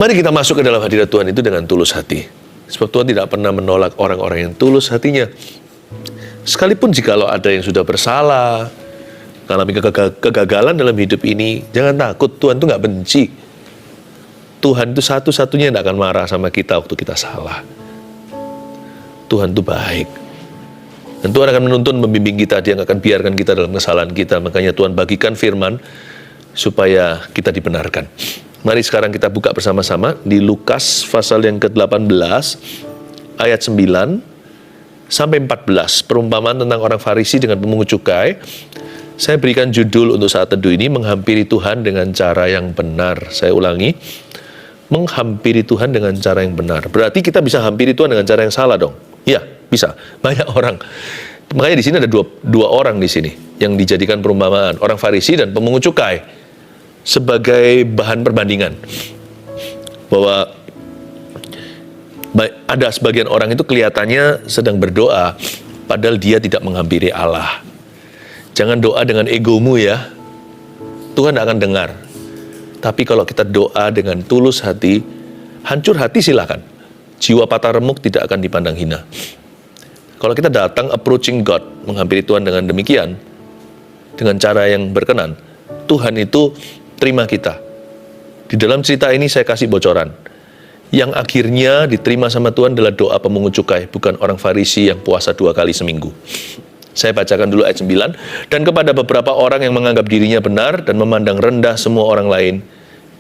Mari kita masuk ke dalam hadirat Tuhan itu dengan tulus hati. Sebab Tuhan tidak pernah menolak orang-orang yang tulus hatinya. Sekalipun jikalau ada yang sudah bersalah, mengalami kegagalan dalam hidup ini, jangan takut, Tuhan itu nggak benci. Tuhan itu satu-satunya yang tidak akan marah sama kita waktu kita salah. Tuhan itu baik. Dan Tuhan akan menuntun, membimbing kita, Dia akan biarkan kita dalam kesalahan kita. Makanya Tuhan bagikan firman supaya kita dibenarkan. Mari sekarang kita buka bersama-sama di Lukas pasal yang ke-18 ayat 9 sampai 14. Perumpamaan tentang orang Farisi dengan pemungut cukai. Saya berikan judul untuk saat teduh ini, menghampiri Tuhan dengan cara yang benar. Saya ulangi, menghampiri Tuhan dengan cara yang benar. Berarti kita bisa hampiri Tuhan dengan cara yang salah dong? Iya, bisa. Banyak orang. Makanya di sini ada dua orang di sini yang dijadikan perumpamaan, orang Farisi dan pemungut cukai, sebagai bahan perbandingan. Bahwa ada sebagian orang itu kelihatannya sedang berdoa, padahal dia tidak menghampiri Allah. Jangan doa dengan egomu ya, Tuhan akan dengar. Tapi kalau kita doa dengan tulus hati, hancur hati silakan. Jiwa patah remuk tidak akan dipandang hina. Kalau kita datang approaching God, menghampiri Tuhan dengan demikian, dengan cara yang berkenan, Tuhan itu terima kita. Di dalam cerita ini saya kasih bocoran. Yang akhirnya diterima sama Tuhan adalah doa pemungut cukai, bukan orang Farisi yang puasa 2 kali seminggu. Saya bacakan dulu ayat 9. Dan kepada beberapa orang yang menganggap dirinya benar dan memandang rendah semua orang lain,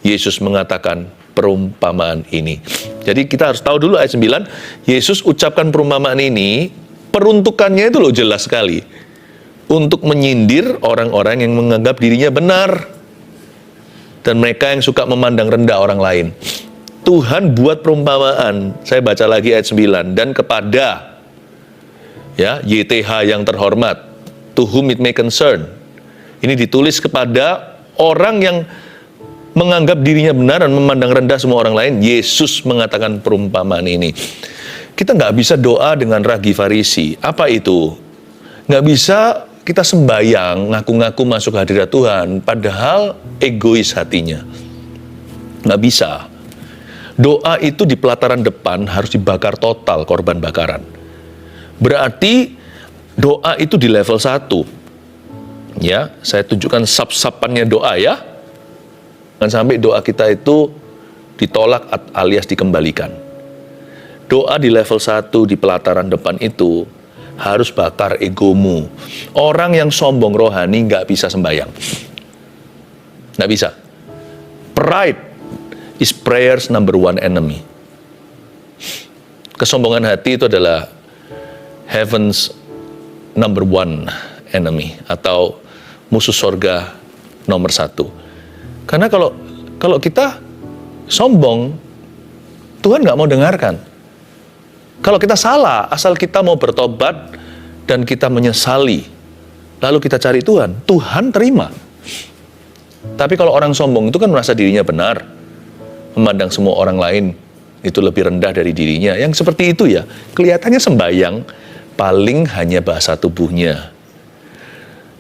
Yesus mengatakan perumpamaan ini. Jadi kita harus tahu dulu ayat 9, Yesus ucapkan perumpamaan ini, peruntukannya itu loh jelas sekali. Untuk menyindir orang-orang yang menganggap dirinya benar. Dan mereka yang suka memandang rendah orang lain. Tuhan buat perumpamaan. Saya baca lagi ayat 9. Dan kepada YTH yang terhormat, to whom it may concern. Ini ditulis kepada orang yang menganggap dirinya benar dan memandang rendah semua orang lain. Yesus mengatakan perumpamaan ini. Kita nggak bisa doa dengan ragi Farisi. Apa itu? Nggak bisa kita sembayang, ngaku-ngaku masuk hadirat Tuhan, padahal egois hatinya. Nggak bisa. Doa itu di pelataran depan harus dibakar total korban bakaran. Berarti doa itu di level 1. Ya, saya tunjukkan sub-sapannya doa ya. Jangan sampai doa kita itu ditolak alias dikembalikan. Doa di level 1 di pelataran depan itu harus bakar egomu. Orang yang sombong rohani nggak bisa sembahyang. Nggak bisa. Pride is prayer's number 1 enemy. Kesombongan hati itu adalah heaven's number 1 enemy, atau musuh sorga nomor 1. Karena kalau kita sombong, Tuhan nggak mau dengarkan. Kalau kita salah, asal kita mau bertobat dan kita menyesali, lalu kita cari Tuhan, Tuhan terima. Tapi kalau orang sombong itu kan merasa dirinya benar, memandang semua orang lain itu lebih rendah dari dirinya. Yang seperti itu ya, kelihatannya sembahyang, paling hanya bahasa tubuhnya.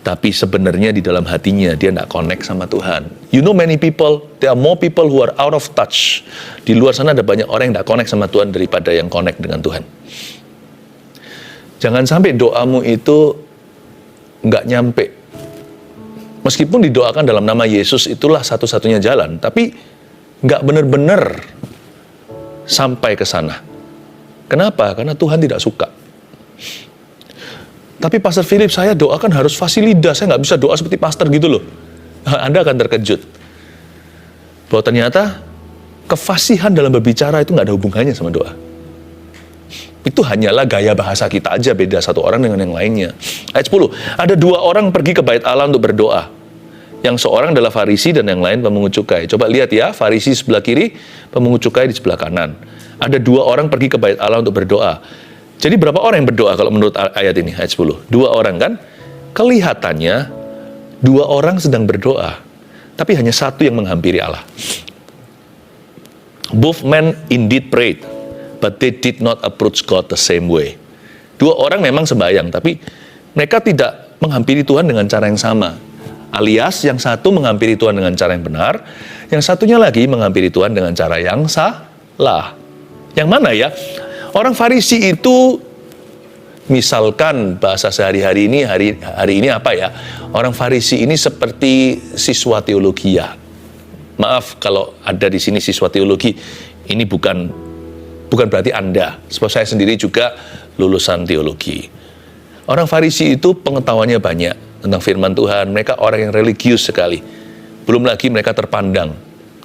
Tapi sebenarnya di dalam hatinya dia tidak connect sama Tuhan. You know many people, there are more people who are out of touch. Di luar sana ada banyak orang yang tidak connect sama Tuhan daripada yang connect dengan Tuhan. Jangan sampai doamu itu nggak nyampe. Meskipun didoakan dalam nama Yesus itulah satu-satunya jalan, tapi nggak benar-benar sampai ke sana. Kenapa? Karena Tuhan tidak suka. Tapi Pastor Philip, saya doakan harus fasilitas, saya nggak bisa doa seperti pastor gitu loh. Anda akan terkejut. Bahwa ternyata kefasihan dalam berbicara itu nggak ada hubungannya sama doa. Itu hanyalah gaya bahasa kita aja, beda satu orang dengan yang lainnya. Ayat 10, ada 2 orang pergi ke bait Allah untuk berdoa. Yang seorang adalah Farisi dan yang lain pemungut cukai. Coba lihat ya, Farisi sebelah kiri, pemungut cukai di sebelah kanan. Ada 2 orang pergi ke bait Allah untuk berdoa. Jadi berapa orang yang berdoa kalau menurut ayat ini, ayat 10? 2 orang kan? Kelihatannya 2 orang sedang berdoa, tapi hanya 1 yang menghampiri Allah. Both men indeed prayed, but they did not approach God the same way. 2 orang memang sembahyang, tapi mereka tidak menghampiri Tuhan dengan cara yang sama. Alias yang satu menghampiri Tuhan dengan cara yang benar, Yang satunya lagi menghampiri Tuhan dengan cara yang salah. Yang mana ya? Orang Farisi itu, misalkan bahasa sehari-hari ini, hari ini apa ya? Orang Farisi ini seperti siswa teologi ya. Maaf kalau ada di sini siswa teologi, ini bukan berarti Anda. Sebab saya sendiri juga lulusan teologi. Orang Farisi itu pengetahuannya banyak tentang firman Tuhan. Mereka orang yang religius sekali. Belum lagi mereka terpandang.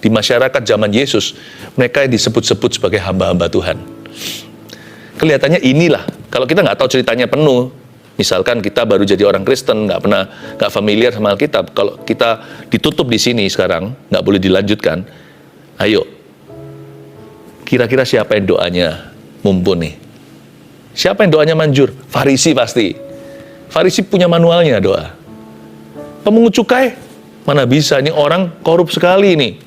Di masyarakat zaman Yesus, mereka disebut-sebut sebagai hamba-hamba Tuhan. Kelihatannya inilah, kalau kita nggak tahu ceritanya penuh, misalkan kita baru jadi orang Kristen, nggak familiar sama Alkitab, kalau kita ditutup di sini sekarang, nggak boleh dilanjutkan, ayo, kira-kira siapa yang doanya mumpuni? Siapa yang doanya manjur? Farisi pasti. Farisi punya manualnya doa. Pemungut cukai, mana bisa, ini orang korup sekali ini.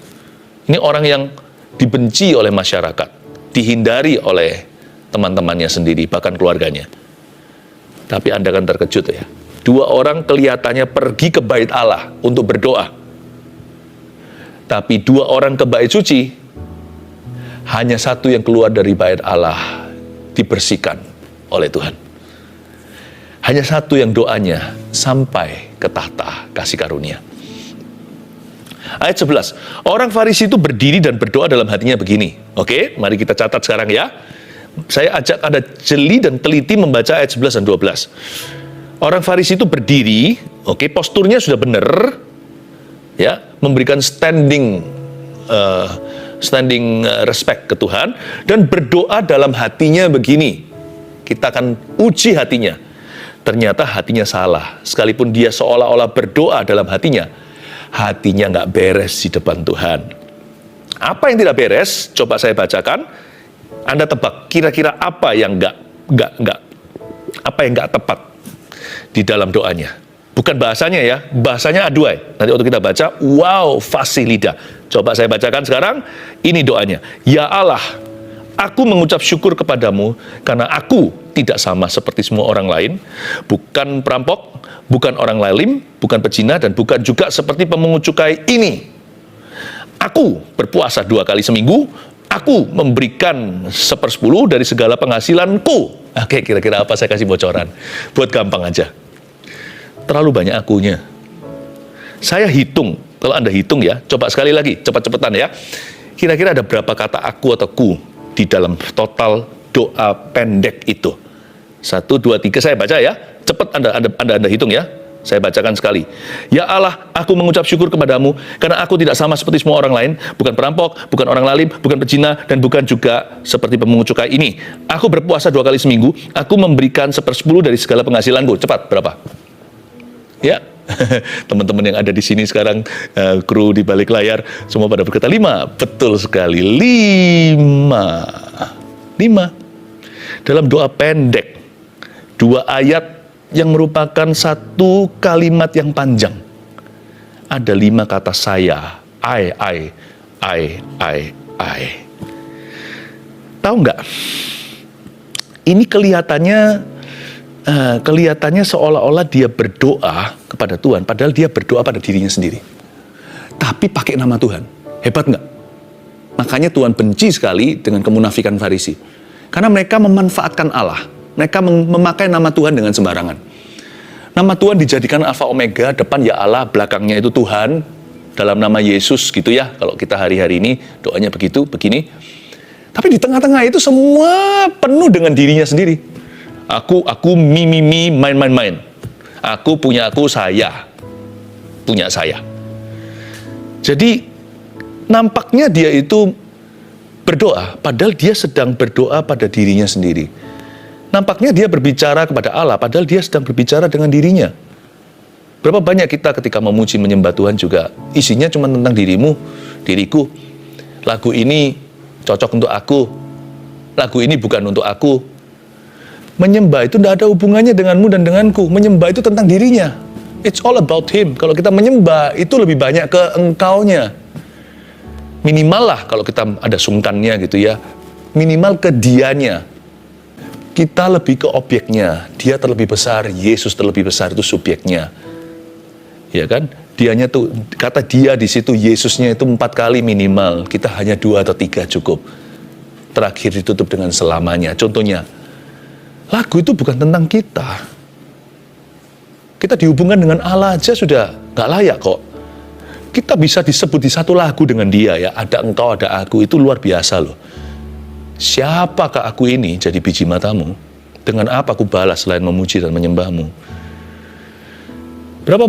Ini orang yang dibenci oleh masyarakat, dihindari oleh teman-temannya sendiri, bahkan keluarganya. Tapi Anda kan terkejut ya. Dua orang kelihatannya pergi ke bait Allah untuk berdoa. Tapi dua orang ke bait suci, hanya satu yang keluar dari bait Allah dibersihkan oleh Tuhan. Hanya satu yang doanya sampai ke tahta kasih karunia. Ayat 11, orang Farisi itu berdiri dan berdoa dalam hatinya begini. Oke, mari kita catat sekarang ya. Saya ajak Anda jeli dan teliti membaca ayat 11 dan 12. Orang Farisi itu berdiri, oke, posturnya sudah benar, ya, memberikan standing respect ke Tuhan, dan berdoa dalam hatinya begini. Kita akan uji hatinya. Ternyata hatinya salah. Sekalipun dia seolah-olah berdoa dalam hatinya nggak beres di depan Tuhan. Apa yang tidak beres? Coba saya bacakan. Anda tebak kira-kira apa yang nggak tepat di dalam doanya. Bukan bahasanya ya, bahasanya aduai. Nanti waktu kita baca, wow, fasih lidah. Coba saya bacakan sekarang. Ini doanya. Ya Allah, aku mengucap syukur kepadamu karena aku tidak sama seperti semua orang lain, bukan perampok, bukan orang lalim, bukan pezina, dan bukan juga seperti pemungut cukai ini. Aku berpuasa 2 kali seminggu, aku memberikan 1/10 dari segala penghasilanku. Oke, kira-kira apa saya kasih bocoran? Buat gampang aja. Terlalu banyak akunya. Saya hitung, kalau Anda hitung ya, coba sekali lagi, cepat-cepatan ya. Kira-kira ada berapa kata aku atau ku di dalam total doa pendek itu? 1, 2, 3, saya baca ya. Cepat Anda hitung ya. Saya bacakan sekali. Ya Allah, aku mengucap syukur kepadamu karena aku tidak sama seperti semua orang lain, bukan perampok, bukan orang lalim, bukan pezina, dan bukan juga seperti pemungut cukai ini. Aku berpuasa 2 kali seminggu, aku memberikan 1/10 dari segala penghasilanku. Cepat, berapa? Ya, teman-teman yang ada di sini sekarang, kru di balik layar, semua pada berkata 5. Betul sekali, 5. Dalam doa pendek, 2 ayat yang merupakan 1 kalimat yang panjang. Ada 5 kata saya, I. Tahu nggak? Ini kelihatannya seolah-olah dia berdoa kepada Tuhan, padahal dia berdoa pada dirinya sendiri. Tapi pakai nama Tuhan. Hebat nggak? Makanya Tuhan benci sekali dengan kemunafikan Farisi. Karena mereka memanfaatkan Allah. Mereka memakai nama Tuhan dengan sembarangan. Nama Tuhan dijadikan Alfa Omega, depan ya Allah, belakangnya itu Tuhan, dalam nama Yesus gitu ya. Kalau kita hari-hari ini doanya begitu, begini. Tapi di tengah-tengah itu semua penuh dengan dirinya sendiri. Aku, main. Aku punya aku, saya. Punya saya. Jadi, nampaknya dia itu berdoa, padahal dia sedang berdoa pada dirinya sendiri. Nampaknya dia berbicara kepada Allah, padahal dia sedang berbicara dengan dirinya. Berapa banyak kita ketika memuji menyembah Tuhan juga, isinya cuma tentang dirimu, diriku. Lagu ini cocok untuk aku, lagu ini bukan untuk aku. Menyembah itu tidak ada hubungannya denganmu dan denganku. Menyembah itu tentang dirinya. It's all about him. Kalau kita menyembah, itu lebih banyak ke engkaunya. Minimal lah kalau kita ada sungkannya gitu ya. Minimal ke dianya. Kita lebih ke objeknya. Dia terlebih besar, Yesus terlebih besar, itu subjeknya. Ya kan? Dianya tuh, kata dia di situ, Yesusnya itu 4 kali minimal. Kita hanya 2 atau 3 cukup. Terakhir ditutup dengan selamanya. Contohnya, lagu itu bukan tentang kita. Kita dihubungkan dengan Allah aja sudah gak layak kok. Kita bisa disebut di satu lagu dengan dia ya. Ada engkau, ada aku, itu luar biasa loh. Siapakah aku ini jadi biji matamu? Dengan apa aku balas selain memuji dan menyembahmu? Berapa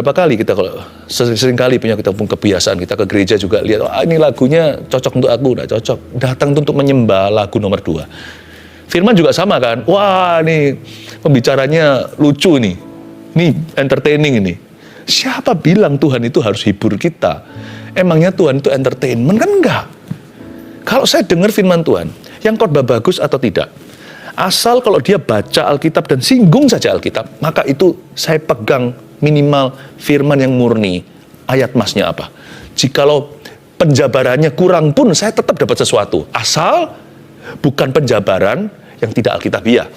kali kita kalau sering kali punya kita pun kebiasaan kita ke gereja juga lihat, ini lagunya cocok untuk aku, enggak cocok. Datang untuk menyembah lagu nomor 2. Firman juga sama kan, wah ini pembicaranya lucu nih, ini entertaining ini. Siapa bilang Tuhan itu harus hibur kita? Emangnya Tuhan itu entertainment kan enggak? Kalau saya dengar firman Tuhan, yang khotbah bagus atau tidak, asal kalau dia baca Alkitab dan singgung saja Alkitab, maka itu saya pegang minimal firman yang murni. Ayat masnya apa? Jikalau penjabarannya kurang pun saya tetap dapat sesuatu. Asal bukan penjabaran yang tidak Alkitabiah.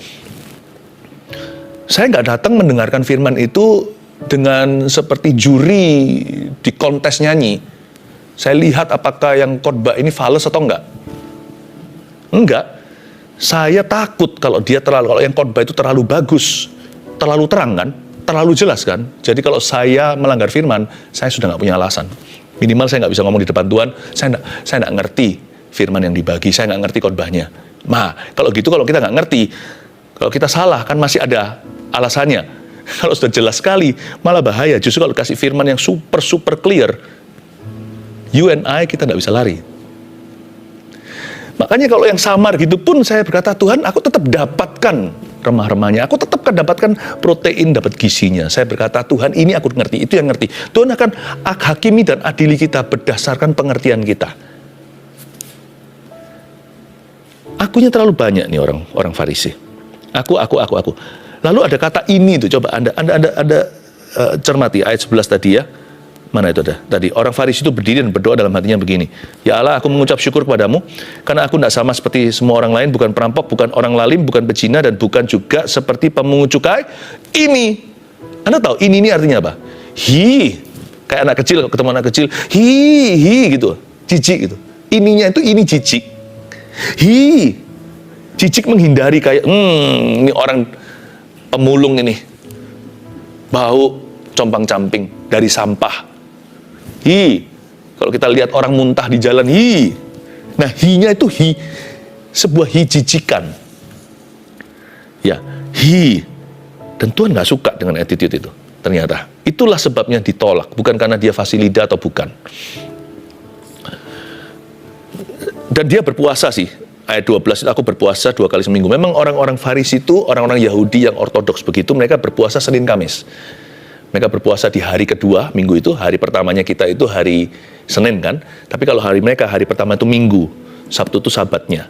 Saya nggak datang mendengarkan firman itu dengan seperti juri di kontes nyanyi. Saya lihat apakah yang khotbah ini fals atau enggak. Enggak. Saya takut kalau yang khotbah itu terlalu bagus, terlalu terang kan, terlalu jelas kan. Jadi kalau saya melanggar firman, saya sudah nggak punya alasan. Minimal saya nggak bisa ngomong di depan Tuhan, saya nggak ngerti firman yang dibagi, saya nggak ngerti khotbahnya. Nah, kalau gitu kalau kita nggak ngerti, kalau kita salah kan masih ada alasannya. Kalau sudah jelas sekali, malah bahaya. Justru kalau kasih firman yang super clear, you and I kita nggak bisa lari. Makanya kalau yang samar gitu pun saya berkata, Tuhan aku tetap dapatkan remah-remahnya. Aku tetap akan dapatkan protein, dapat gizinya. Saya berkata, Tuhan ini aku ngerti, itu yang ngerti. Tuhan akan hakimi dan adili kita berdasarkan pengertian kita. Akunya terlalu banyak nih orang Farisi. Aku. Lalu ada kata ini tuh, coba Anda cermati ayat 11 tadi ya. Mana itu ada? Tadi orang Farisi itu berdiri dan berdoa dalam hatinya begini. Ya Allah, aku mengucap syukur kepadamu karena aku tidak sama seperti semua orang lain, bukan perampok, bukan orang lalim, bukan pezina, dan bukan juga seperti pemungut cukai. Ini, Anda tahu ini artinya apa? Kayak anak kecil, ketemu anak kecil, gitu, jijik gitu. Ininya itu ini jijik. Jijik menghindari kayak, ini orang pemulung ini, bau compang-camping dari sampah. Kalau kita lihat orang muntah di jalan, Nah, nya itu sebuah jijikan. Ya, dan Tuhan nggak suka dengan attitude itu. Ternyata itulah sebabnya ditolak, bukan karena dia fasilida atau bukan. Dan dia berpuasa sih. Ayat 12, aku berpuasa 2 kali seminggu. Memang orang-orang Farisi itu, orang-orang Yahudi yang ortodoks begitu, mereka berpuasa Senin Kamis. Mereka berpuasa di hari kedua, minggu itu. Hari pertamanya kita itu hari Senin kan. Tapi kalau hari mereka, hari pertama itu Minggu. Sabtu itu Sabatnya.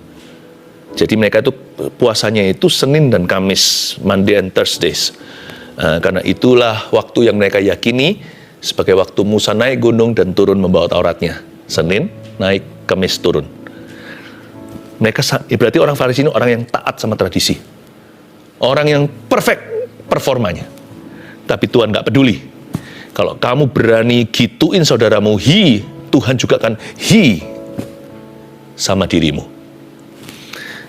Jadi mereka itu puasanya itu Senin dan Kamis, Monday and Thursdays. Karena itulah waktu yang mereka yakini sebagai waktu Musa naik gunung dan turun membawa Tauratnya. Senin naik, Kamis turun. Mereka berarti orang Farisi ini orang yang taat sama tradisi. Orang yang perfect performanya. Tapi Tuhan gak peduli. Kalau kamu berani gituin saudaramu, Tuhan juga akan sama dirimu.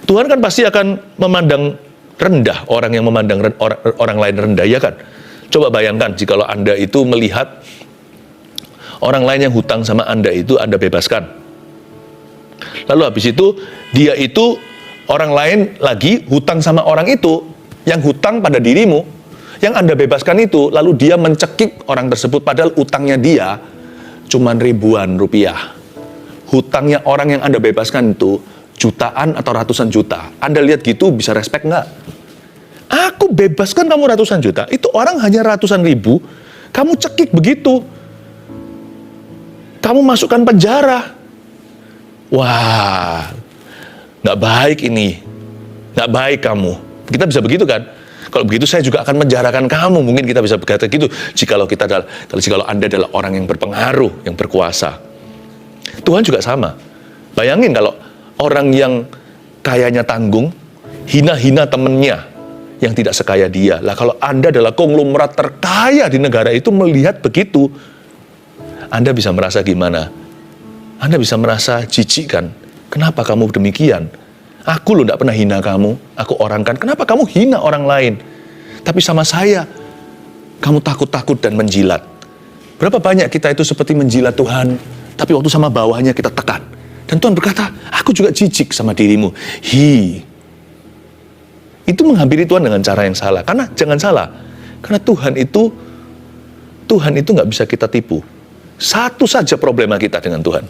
Tuhan kan pasti akan memandang rendah orang yang memandang orang lain rendah, ya kan? Coba bayangkan jikalau Anda itu melihat orang lain yang hutang sama Anda itu Anda bebaskan. Lalu habis itu, dia itu orang lain lagi hutang sama orang itu, yang hutang pada dirimu, yang Anda bebaskan itu, lalu dia mencekik orang tersebut, padahal utangnya dia cuman ribuan rupiah. Hutangnya orang yang Anda bebaskan itu jutaan atau ratusan juta. Anda lihat gitu bisa respect nggak? Aku bebaskan kamu ratusan juta, itu orang hanya ratusan ribu, kamu cekik begitu. Kamu masukkan penjara. Wah, nggak baik ini. Nggak baik kamu. Kita bisa begitu kan? Kalau begitu saya juga akan menjarakan kamu. Mungkin kita bisa berkata gitu. Jikalau Anda adalah orang yang berpengaruh, yang berkuasa. Tuhan juga sama. Bayangin kalau orang yang kayanya tanggung, hina-hina temennya, yang tidak sekaya dia. Lah kalau Anda adalah konglomerat terkaya di negara itu melihat begitu, Anda bisa merasa gimana? Anda bisa merasa jijik kan? Kenapa kamu demikian? Aku loh tidak pernah hina kamu, aku orang kan. Kenapa kamu hina orang lain? Tapi sama saya, kamu takut-takut dan menjilat. Berapa banyak kita itu seperti menjilat Tuhan, tapi waktu sama bawahnya kita tekan. Dan Tuhan berkata, aku juga jijik sama dirimu. Itu menghampiri Tuhan dengan cara yang salah. Karena jangan salah, karena Tuhan itu nggak bisa kita tipu. Satu saja problema kita dengan Tuhan.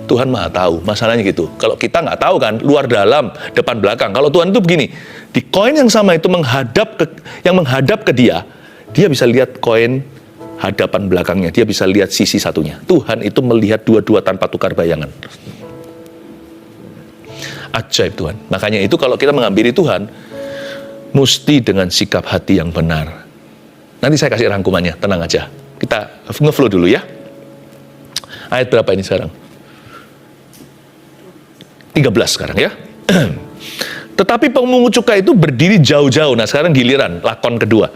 Tuhan maha tahu, masalahnya gitu. Kalau kita nggak tahu kan, luar dalam, depan belakang. Kalau Tuhan itu begini, di koin yang sama itu yang menghadap ke dia bisa lihat koin hadapan belakangnya, dia bisa lihat sisi satunya. Tuhan itu melihat dua-dua tanpa tukar bayangan. Ajaib Tuhan. Makanya itu kalau kita menghampiri Tuhan, mesti dengan sikap hati yang benar. Nanti saya kasih rangkumannya, tenang aja. Kita ngeflow dulu ya. Ayat berapa ini sekarang? 13 sekarang ya. Tetapi pemungut cukai itu berdiri jauh-jauh. Nah sekarang giliran lakon kedua.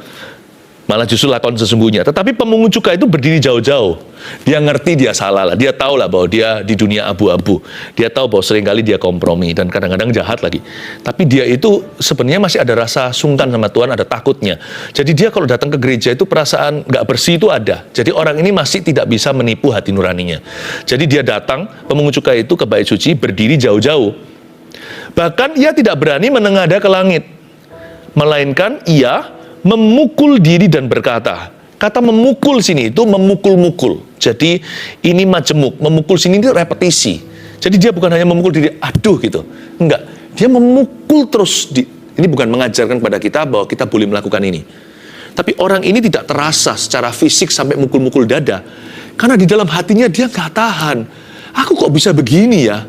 Malah justru lakon sesungguhnya. Tetapi pemungut cukai itu berdiri jauh-jauh. Dia ngerti dia salah lah. Dia tahu lah bahwa dia di dunia abu-abu. Dia tahu bahwa seringkali dia kompromi dan kadang-kadang jahat lagi. Tapi dia itu sebenarnya masih ada rasa sungkan sama Tuhan, ada takutnya. Jadi dia kalau datang ke gereja itu perasaan nggak bersih itu ada. Jadi orang ini masih tidak bisa menipu hati nuraninya. Jadi dia datang, pemungut cukai itu ke bait suci berdiri jauh-jauh. Bahkan ia tidak berani menengadah ke langit. Melainkan ia memukul diri dan berkata, kata memukul sini itu memukul-mukul. Jadi ini majemuk, memukul sini itu repetisi. Jadi dia bukan hanya memukul diri, aduh gitu. Enggak, dia memukul terus. Ini bukan mengajarkan kepada kita bahwa kita boleh melakukan ini. Tapi orang ini tidak terasa secara fisik sampai mukul-mukul dada. Karena di dalam hatinya dia nggak tahan. Aku kok bisa begini ya?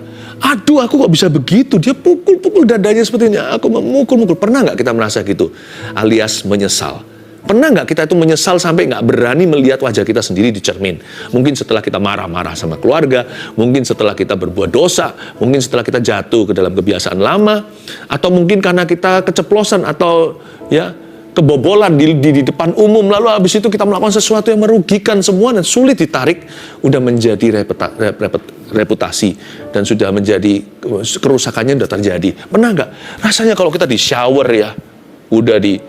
Aduh, aku kok bisa begitu? Dia pukul-pukul dadanya sepertinya. Aku memukul-mukul. Pernah nggak kita merasa gitu? Alias menyesal. Pernah nggak kita itu menyesal sampai nggak berani melihat wajah kita sendiri di cermin? Mungkin setelah kita marah-marah sama keluarga, mungkin setelah kita berbuat dosa, mungkin setelah kita jatuh ke dalam kebiasaan lama, atau mungkin karena kita keceplosan atau ya kebobolan di depan umum, lalu habis itu kita melakukan sesuatu yang merugikan semua dan sulit ditarik, udah menjadi reputasi dan sudah menjadi kerusakannya sudah terjadi. Pernah nggak? Rasanya kalau kita di shower ya, udah di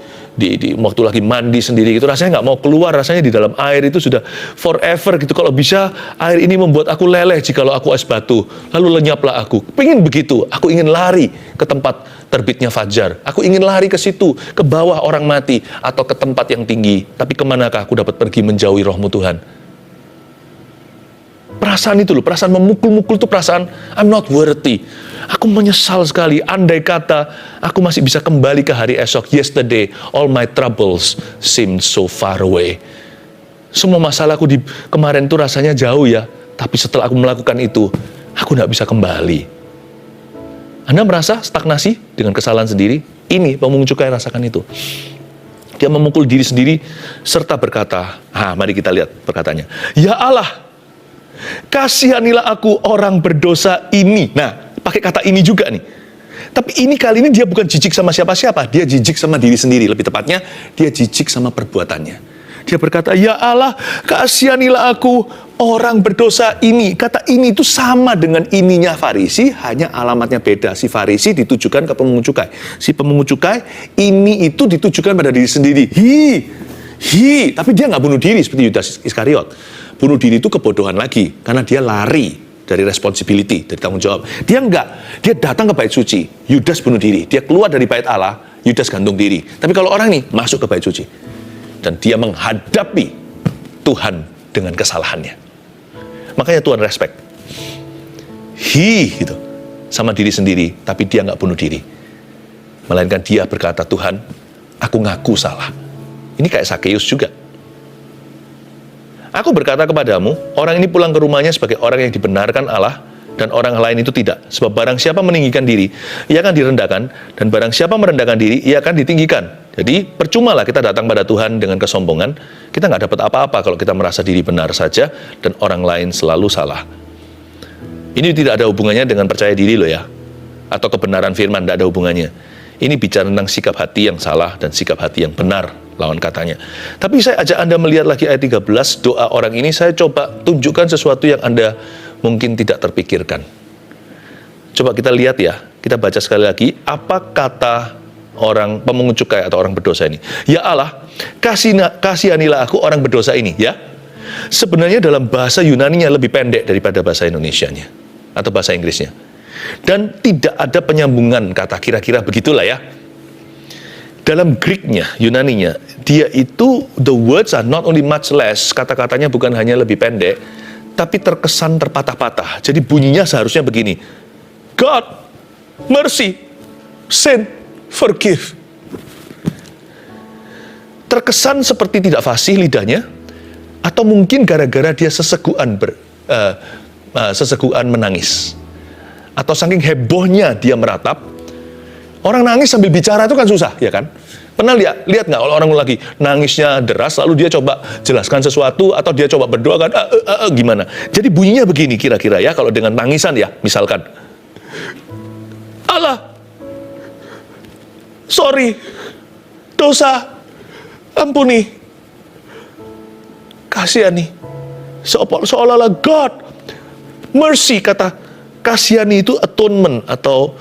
waktu lagi mandi sendiri gitu, rasanya nggak mau keluar, rasanya di dalam air itu sudah forever gitu. Kalau bisa air ini membuat aku leleh jikalau aku es batu, lalu lenyaplah aku. Pengen begitu, aku ingin lari ke tempat terbitnya fajar, aku ingin lari ke situ, ke bawah orang mati atau ke tempat yang tinggi. Tapi kemanakah aku dapat pergi menjauhi rohmu Tuhan? Perasaan itu loh, perasaan memukul-mukul itu perasaan I'm not worthy. Aku menyesal sekali, andai kata aku masih bisa kembali ke hari esok. Yesterday, all my troubles seem so far away. Semua masalahku di kemarin itu rasanya jauh ya, tapi setelah aku melakukan itu, aku tidak bisa kembali. Anda merasa stagnasi dengan kesalahan sendiri? Ini pemungut cukai rasakan itu. Dia memukul diri sendiri serta berkata, mari kita lihat perkataannya. Ya Allah, kasihanilah aku orang berdosa ini. Nah, pakai kata ini juga nih. Tapi ini kali ini dia bukan jijik sama siapa-siapa. Dia jijik sama diri sendiri. Lebih tepatnya, dia jijik sama perbuatannya. Dia berkata, ya Allah, kasihanilah aku orang berdosa ini. Kata ini itu sama dengan ininya Farisi, hanya alamatnya beda. Si Farisi ditujukan ke pemungut cukai. Si pemungut cukai, ini itu ditujukan pada diri sendiri. Tapi dia nggak bunuh diri seperti Yudas Iskariot. Bunuh diri itu kebodohan lagi, karena dia lari dari responsibility, dari tanggung jawab. Dia enggak, dia datang ke bait suci. Yudas bunuh diri, dia keluar dari bait Allah, Yudas gantung diri. Tapi kalau orang nih masuk ke bait suci dan dia menghadapi Tuhan dengan kesalahannya, makanya Tuhan respect. Gitu sama diri sendiri, tapi dia nggak bunuh diri, melainkan dia berkata, Tuhan, aku ngaku salah. Ini kayak Sakeus juga. Aku berkata kepadamu, orang ini pulang ke rumahnya sebagai orang yang dibenarkan Allah, dan orang lain itu tidak. Sebab barang siapa meninggikan diri, ia akan direndahkan, dan barang siapa merendahkan diri, ia akan ditinggikan. Jadi percumalah kita datang pada Tuhan dengan kesombongan. Kita nggak dapat apa-apa kalau kita merasa diri benar saja, dan orang lain selalu salah. Ini tidak ada hubungannya dengan percaya diri loh ya, atau kebenaran firman, tidak ada hubungannya. Ini bicara tentang sikap hati yang salah dan sikap hati yang benar, lawan katanya. Tapi saya ajak Anda melihat lagi ayat 13, doa orang ini saya coba tunjukkan sesuatu yang Anda mungkin tidak terpikirkan. Coba kita lihat ya, kita baca sekali lagi, apa kata orang pemungut cukai atau orang berdosa ini. Ya Allah, kasihanilah aku orang berdosa ini, ya. Sebenarnya dalam bahasa Yunaninya lebih pendek daripada bahasa Indonesianya atau bahasa Inggrisnya. Dan tidak ada penyambungan kata, kira-kira begitulah ya. Dalam Greeknya, Yunaninya, dia itu, the words are not only much less, kata-katanya bukan hanya lebih pendek, tapi terkesan terpatah-patah. Jadi bunyinya seharusnya begini, God, mercy, sin, forgive. Terkesan seperti tidak fasih lidahnya, atau mungkin gara-gara dia sesegukan menangis. Atau saking hebohnya dia meratap, orang nangis sambil bicara itu kan susah, ya kan? Pernah lihat nggak orang lagi nangisnya deras, lalu dia coba jelaskan sesuatu, atau dia coba berdoa kan, gimana? Jadi bunyinya begini kira-kira ya, kalau dengan tangisan ya, misalkan, Allah, sorry, dosa, ampuni, kasihani, seolah-olah God, mercy, kata kasihani itu atonement, atau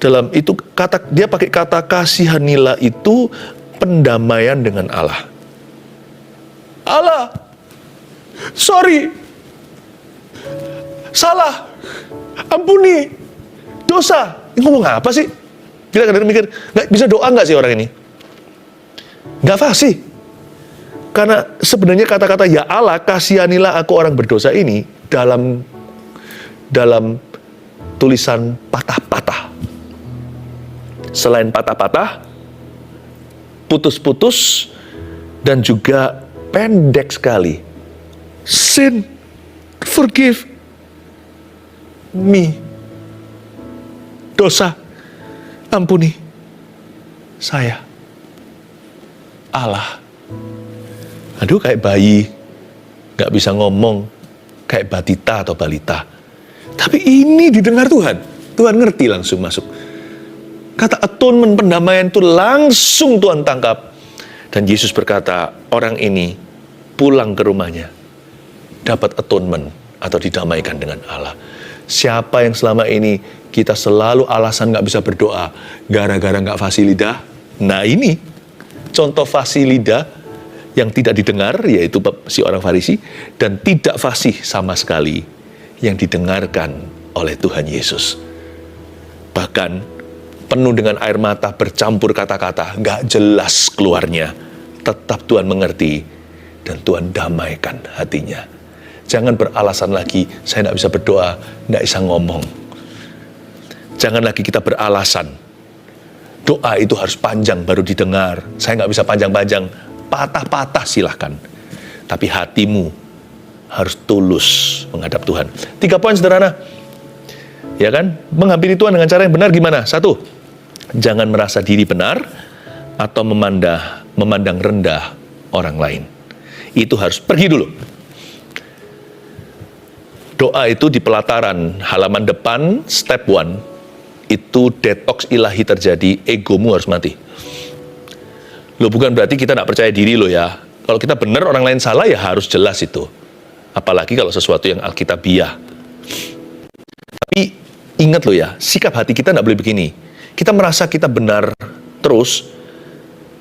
dalam itu kata dia pakai kata kasihanilah itu pendamaian dengan Allah. Allah, sorry, salah, ampuni, dosa. Ini ngomong apa sih? Bila kadang mikir, nggak bisa doa nggak sih orang ini? Nggak fasih. Karena sebenarnya kata-kata ya Allah, kasihanilah aku orang berdosa ini dalam tulisan patah-patah. Selain patah-patah, putus-putus, dan juga pendek sekali. Sin, forgive me. Dosa, ampuni saya. Allah. Aduh, kayak bayi, gak bisa ngomong, kayak batita atau balita. Tapi ini didengar Tuhan. Tuhan ngerti, langsung masuk. Kata atonement, pendamaian itu langsung Tuhan tangkap. Dan Yesus berkata, orang ini pulang ke rumahnya, dapat atonement atau didamaikan dengan Allah. Siapa yang selama ini kita selalu alasan gak bisa berdoa, gara-gara gak fasih lidah? Nah ini, contoh fasih lidah yang tidak didengar, yaitu si orang Farisi, dan tidak fasih sama sekali yang didengarkan oleh Tuhan Yesus. Bahkan penuh dengan air mata, bercampur kata-kata, gak jelas keluarnya. Tetap Tuhan mengerti, dan Tuhan damaikan hatinya. Jangan beralasan lagi, saya gak bisa berdoa, gak bisa ngomong. Jangan lagi kita beralasan, doa itu harus panjang baru didengar. Saya gak bisa panjang-panjang, patah-patah silahkan. Tapi hatimu harus tulus menghadap Tuhan. 3 poin sederhana. Ya kan? Menghampiri Tuhan dengan cara yang benar gimana? 1, jangan merasa diri benar atau memandang rendah orang lain. Itu harus pergi dulu. Doa itu di pelataran halaman depan, step 1, itu detox ilahi terjadi, egomu harus mati. Loh, bukan berarti kita tidak percaya diri loh ya. Kalau kita benar, orang lain salah, ya harus jelas itu. Apalagi kalau sesuatu yang alkitabiah. Tapi ingat loh ya, sikap hati kita tidak boleh begini. Kita merasa kita benar terus.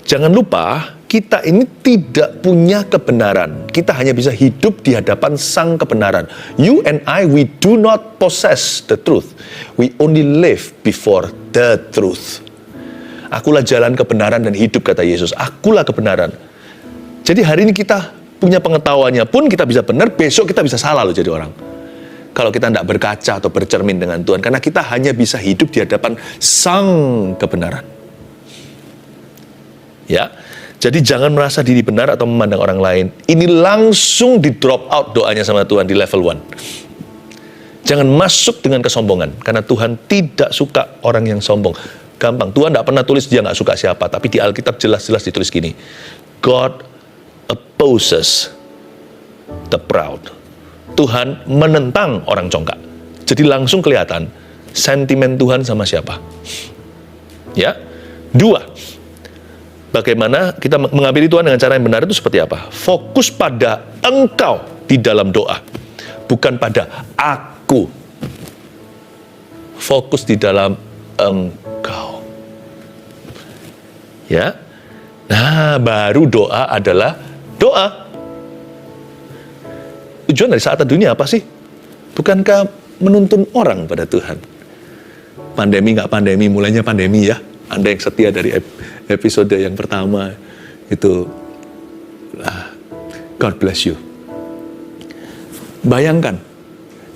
Jangan lupa, kita ini tidak punya kebenaran. Kita hanya bisa hidup di hadapan sang kebenaran. You and I, we do not possess the truth. We only live before the truth. Akulah jalan kebenaran dan hidup, kata Yesus. Akulah kebenaran. Jadi hari ini kita punya pengetahuannya pun kita bisa benar, besok kita bisa salah loh jadi orang. Kalau kita tidak berkaca atau bercermin dengan Tuhan. Karena kita hanya bisa hidup di hadapan sang kebenaran. Ya, jadi jangan merasa diri benar atau memandang orang lain. Ini langsung di drop out doanya sama Tuhan di level 1. Jangan masuk dengan kesombongan. Karena Tuhan tidak suka orang yang sombong. Gampang, Tuhan tidak pernah tulis dia nggak suka siapa. Tapi di Alkitab jelas-jelas ditulis gini. God opposes the proud. Tuhan menentang orang congkak. Jadi langsung kelihatan sentimen Tuhan sama siapa. Ya. 2, bagaimana kita menghampiri Tuhan dengan cara yang benar itu seperti apa? Fokus pada engkau di dalam doa, bukan pada aku. Fokus di dalam engkau. Ya. Nah, baru doa adalah doa. Tujuan dari saat teduh ini apa sih? Bukankah menuntun orang pada Tuhan? Pandemi nggak pandemi, mulainya pandemi ya. Anda yang setia dari episode yang pertama itu, God bless you. Bayangkan,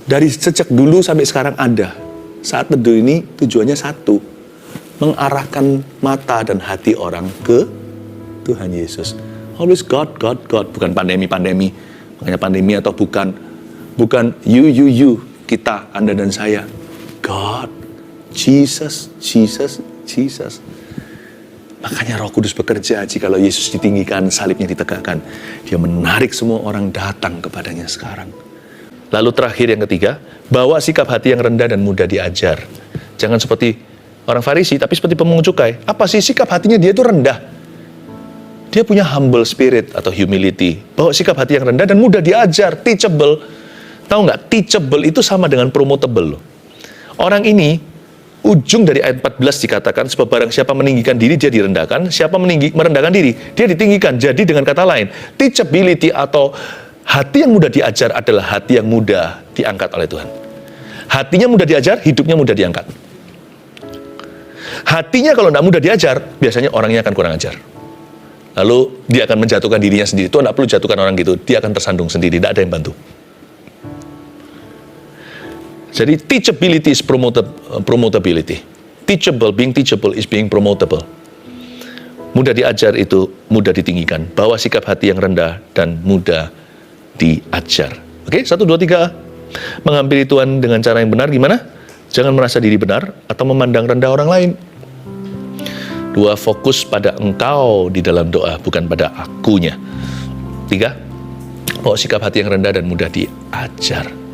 dari sejak dulu sampai sekarang ada. Saat teduh ini tujuannya satu, mengarahkan mata dan hati orang ke Tuhan Yesus. Always God, God, God, bukan pandemi. Makanya pandemi atau bukan you, kita, Anda dan saya. God, Jesus. Makanya Roh Kudus bekerja jikalau Yesus ditinggikan, salibnya ditegakkan. Dia menarik semua orang datang kepadanya sekarang. Lalu terakhir yang ketiga, bawa sikap hati yang rendah dan mudah diajar. Jangan seperti orang Farisi, tapi seperti pemungut cukai. Apa sih sikap hatinya dia itu rendah? Dia punya humble spirit atau humility. Bawa sikap hati yang rendah dan mudah diajar, teachable. Tahu nggak, teachable itu sama dengan promotable. Orang ini, ujung dari ayat 14 dikatakan, sebab barang siapa meninggikan diri, dia direndahkan. Siapa merendahkan diri, dia ditinggikan. Jadi dengan kata lain, teachability atau hati yang mudah diajar adalah hati yang mudah diangkat oleh Tuhan. Hatinya mudah diajar, hidupnya mudah diangkat. Hatinya kalau tidak mudah diajar, biasanya orangnya akan kurang ajar. Lalu dia akan menjatuhkan dirinya sendiri. Tuhan tidak perlu jatuhkan orang gitu, dia akan tersandung sendiri, tidak ada yang bantu. Jadi teachability is promotability. Being teachable is being promotable. Mudah diajar itu mudah ditinggikan. Bawa sikap hati yang rendah dan mudah diajar. Oke, 1, 2, 3. Menghampiri Tuhan dengan cara yang benar gimana? Jangan merasa diri benar atau memandang rendah orang lain. 2, fokus pada engkau di dalam doa, bukan pada akunya. 3, bawa sikap hati yang rendah dan mudah diajar.